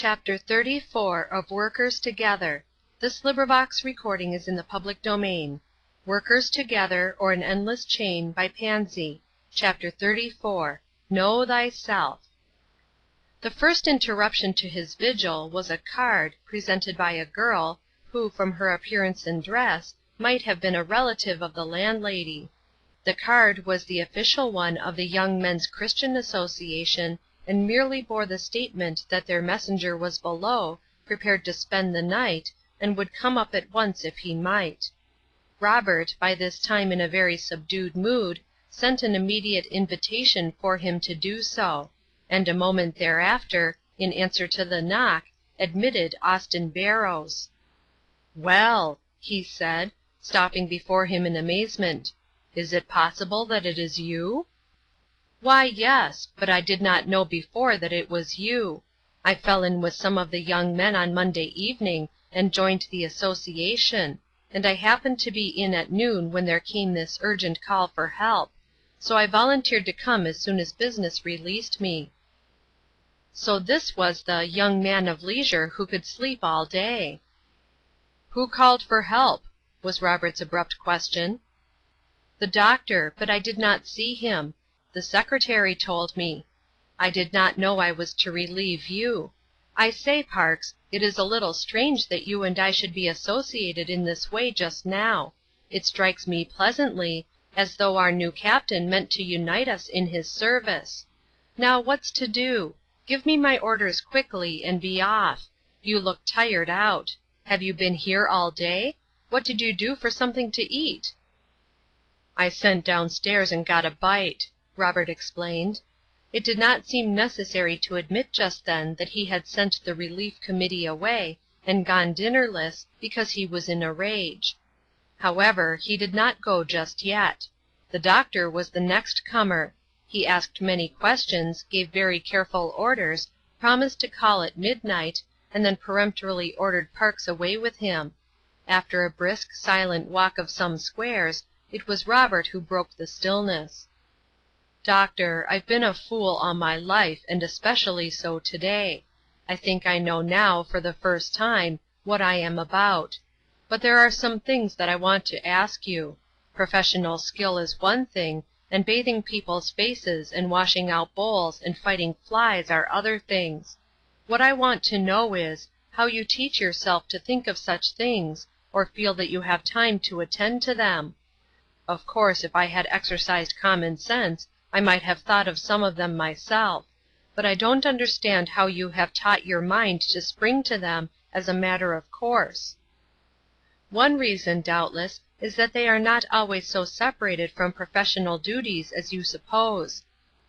Chapter 34 of Workers Together. This recording is in the public domain. Workers Together, or an Endless Chain, by Pansy. Chapter 34. Know Thyself. The first interruption to his vigil was a card, presented by a girl, who, from her appearance and dress, might have been a relative of the landlady. The card was the official one of the Young Men's Christian Association, and merely bore the statement that their messenger was below, prepared to spend the night, and would come up at once if he might. Robert, by this time in a very subdued mood, sent an immediate invitation for him to do so, and a moment thereafter, in answer to the knock, admitted Austin Barrows. "Well," he said, stopping before him in amazement, "is it possible that it is you?" "Why, yes, but I did not know before that it was you. I fell in with some of the young men on Monday evening, and joined the association, and I happened to be in at noon when there came this urgent call for help, so I volunteered to come as soon as business released me." So this was the "young man of leisure who could sleep all day." "Who called for help?" was Robert's abrupt question. "The doctor, but I did not see him. The secretary told me. I did not know I was to relieve you. I say, Parks, it is a little strange that you and I should be associated in this way just now. It strikes me pleasantly, as though our new captain meant to unite us in his service. Now, what's to do? Give me my orders quickly, and be off. You look tired out. Have you been here all day? What did you do for something to eat?" "I sent downstairs and got a bite," Robert explained. It did not seem necessary to admit just then that he had sent the relief committee away, and gone dinnerless, because he was in a rage. However, he did not go just yet. The doctor was the next comer. He asked many questions, gave very careful orders, promised to call at midnight, and then peremptorily ordered Parks away with him. After a brisk, silent walk of some squares, it was Robert who broke the stillness. "Doctor, I've been a fool all my life, and especially so today. I think I know now, for the first time, what I am about. But there are some things that I want to ask you. Professional skill is one thing, and bathing people's faces and washing out bowls and fighting flies are other things. What I want to know is, how you teach yourself to think of such things, or feel that you have time to attend to them. Of course, if I had exercised common sense, I might have thought of some of them myself, but I don't understand how you have taught your mind to spring to them as a matter of course. One reason, doubtless, is that they are not always so separated from professional duties as you suppose.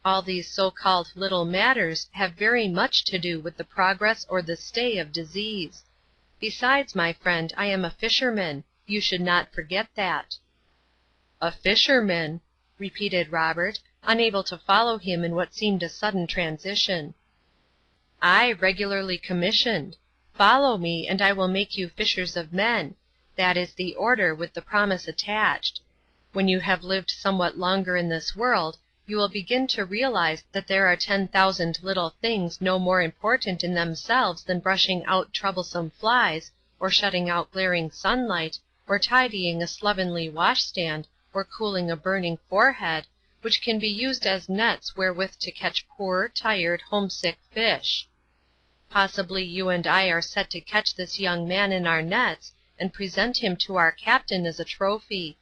All these so-called little matters have very much to do with the progress or the stay of disease. Besides, my friend, I am a fisherman. You should not forget that." "A fisherman," repeated Robert, unable to follow him in what seemed a sudden transition. "Aye, regularly commissioned. Follow me, and I will make you fishers of men. That is the order, with the promise attached. When you have lived somewhat longer in this world, you will begin to realize that there are 10,000 little things no more important in themselves than brushing out troublesome flies, or shutting out glaring sunlight, or tidying a slovenly washstand, or cooling a burning forehead, which can be used as nets wherewith to catch poor, tired, homesick fish. Possibly you and I are set to catch this young man in our nets, and present him to our captain as a trophy.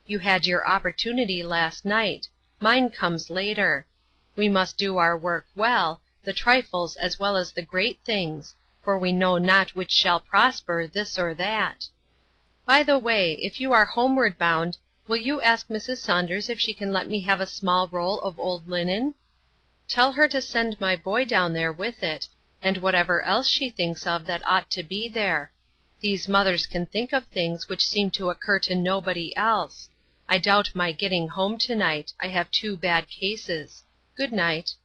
You had your opportunity last night. Mine comes later. We must do our work well, the trifles as well as the great things, for we know not which shall prosper, this or that. By the way, if you are homeward bound, will you ask Mrs. Saunders if she can let me have a small roll of old linen? Tell her to send my boy down there with it, and whatever else she thinks of that ought to be there. These mothers can think of things which seem to occur to nobody else. I doubt my getting home tonight. I have 2 bad cases. Good night."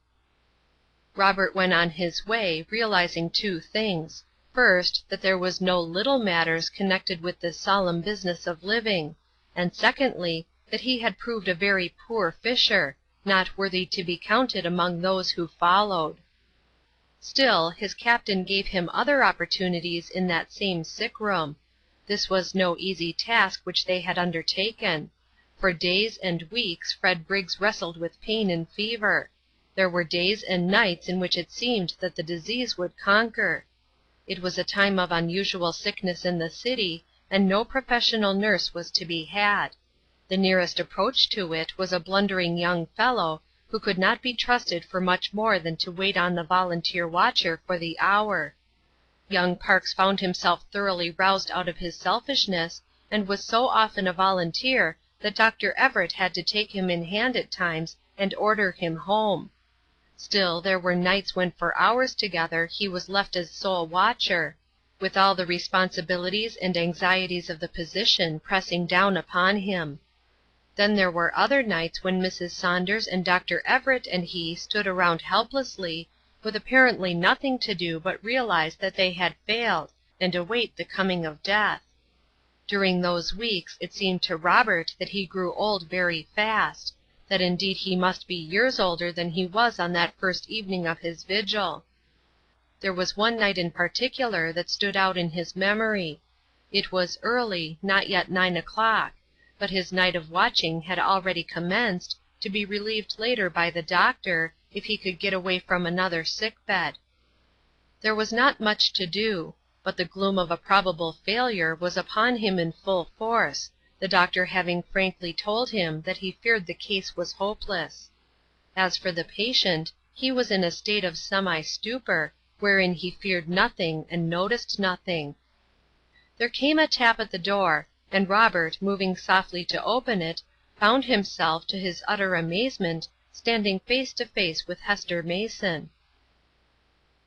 Robert went on his way, realizing 2 things. First, that there was no little matters connected with this solemn business of living, and secondly, that he had proved a very poor fisher, not worthy to be counted among those who followed. Still, his captain gave him other opportunities in that same sick room. This was no easy task which they had undertaken. For days and weeks Fred Briggs wrestled with pain and fever. There were days and nights in which it seemed that the disease would conquer. It was a time of unusual sickness in the city, and no professional nurse was to be had. The nearest approach to it was a blundering young fellow, who could not be trusted for much more than to wait on the volunteer watcher for the hour. Young Parks found himself thoroughly roused out of his selfishness, and was so often a volunteer that Dr. Everett had to take him in hand at times and order him home. Still, there were nights when for hours together he was left as sole watcher, with all the responsibilities and anxieties of the position pressing down upon him. Then there were other nights when Mrs. Saunders and Dr. Everett and he stood around helplessly, with apparently nothing to do but realize that they had failed, and await the coming of death. During those weeks it seemed to Robert that he grew old very fast, that indeed he must be years older than he was on that first evening of his vigil. There was one night in particular that stood out in his memory. It was early, not yet 9 o'clock, but his night of watching had already commenced, to be relieved later by the doctor, if he could get away from another sick bed. There was not much to do, but the gloom of a probable failure was upon him in full force, the doctor having frankly told him that he feared the case was hopeless. As for the patient, he was in a state of semi-stupor, wherein he feared nothing and noticed nothing. There came a tap at the door, and Robert, moving softly to open it, found himself, to his utter amazement, standing face to face with Hester Mason.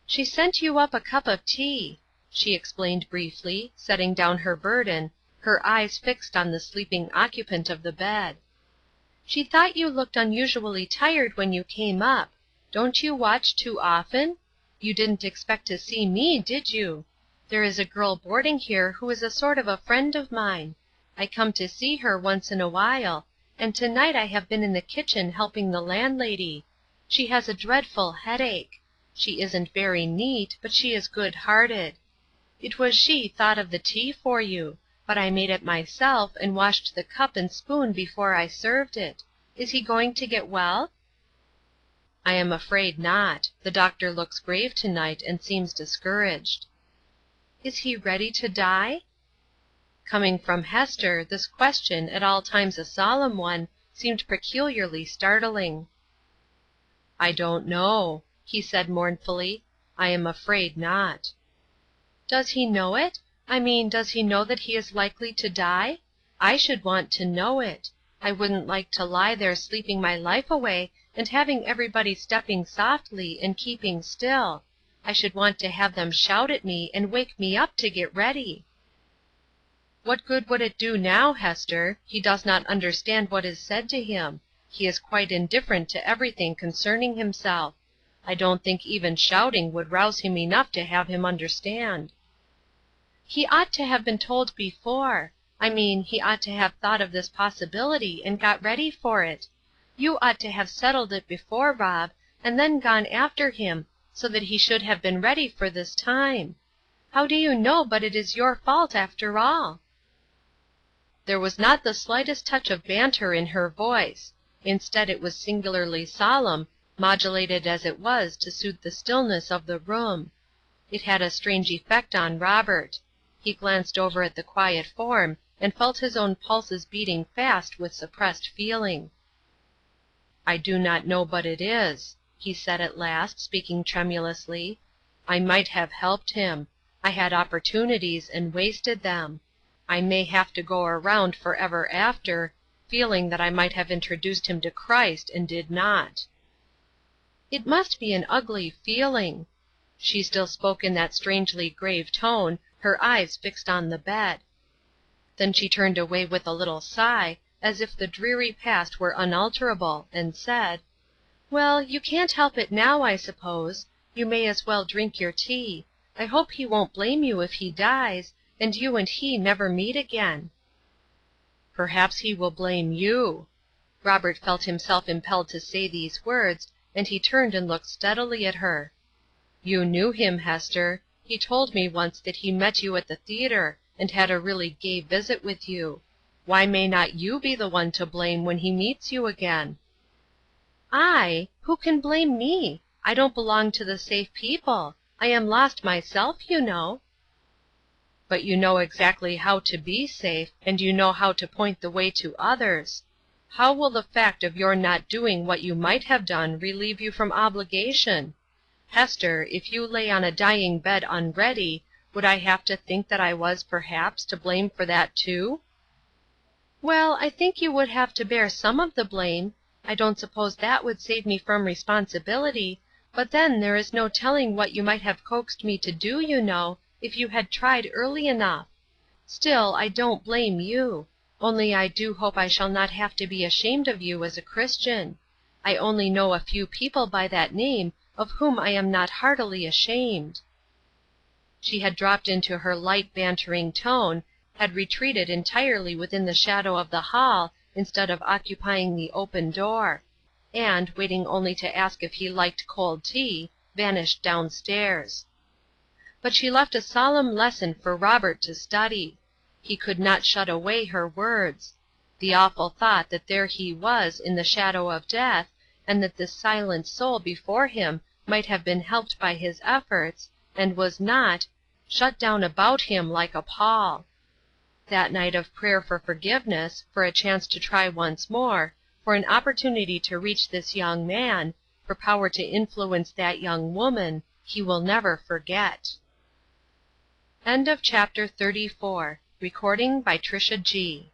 "She sent you up a cup of tea," she explained briefly, setting down her burden, her eyes fixed on the sleeping occupant of the bed. "She thought you looked unusually tired when you came up. Don't you watch too often? You didn't expect to see me, did you? There is a girl boarding here who is a sort of a friend of mine. I come to see her once in a while, and tonight I have been in the kitchen helping the landlady. She has a dreadful headache. She isn't very neat, but she is good-hearted. It was she thought of the tea for you, but I made it myself and washed the cup and spoon before I served it. Is he going to get well?" "I am afraid not. The doctor looks grave tonight and seems discouraged." "Is he ready to die?" Coming from Hester, this question, at all times a solemn one, seemed peculiarly startling. "I don't know," he said mournfully. "I am afraid not." "Does he know it? I mean, does he know that he is likely to die? I should want to know it. I wouldn't like to lie there sleeping my life away, and having everybody stepping softly, and keeping still. I should want to have them shout at me, and wake me up to get ready." "What good would it do now, Hester? He does not understand what is said to him. He is quite indifferent to everything concerning himself. I don't think even shouting would rouse him enough to have him understand." "He ought to have been told before. I mean, he ought to have thought of this possibility and got ready for it. You ought to have settled it before, Rob, and then gone after him, so that he should have been ready for this time. How do you know but it is your fault after all?" There was not the slightest touch of banter in her voice. Instead, it was singularly solemn, modulated as it was to suit the stillness of the room. It had a strange effect on Robert. He glanced over at the quiet form, and felt his own pulses beating fast with suppressed feeling. "I do not know but it is," he said at last, speaking tremulously. "I might have helped him. I had opportunities and wasted them. I may have to go around forever after, feeling that I might have introduced him to Christ and did not." "It must be an ugly feeling." She still spoke in that strangely grave tone, her eyes fixed on the bed. Then she turned away with a little sigh, as if the dreary past were unalterable, and said, "Well, you can't help it now, I suppose. You may as well drink your tea. I hope he won't blame you if he dies, and you and he never meet again." "Perhaps he will blame you." Robert felt himself impelled to say these words, and he turned and looked steadily at her. You knew him, Hester. He told me once that he met you at the theater, and had a really gay visit with you. Why may not you be the one to blame when he meets you again?" "I? Who can blame me? I don't belong to the safe people. I am lost myself, you know." "But you know exactly how to be safe, and you know how to point the way to others. How will the fact of your not doing what you might have done relieve you from obligation? Hester, if you lay on a dying bed unready, would I have to think that I was, perhaps, to blame for that too?" "Well, I think you would have to bear some of the blame. I don't suppose that would save me from responsibility, but then there is no telling what you might have coaxed me to do, you know, if you had tried early enough. Still, I don't blame you. Only I do hope I shall not have to be ashamed of you as a Christian. I only know a few people by that name of whom I am not heartily ashamed." She had dropped into her light bantering tone, had retreated entirely within the shadow of the hall instead of occupying the open door, and, waiting only to ask if he liked cold tea, vanished downstairs. But she left a solemn lesson for Robert to study. He could not shut away her words. The awful thought that there he was in the shadow of death, and that this silent soul before him might have been helped by his efforts, and was not, shut down about him like a pall. That night of prayer for forgiveness, for a chance to try once more, for an opportunity to reach this young man, for power to influence that young woman, he will never forget. Chapter 34. Recording by Trisha G.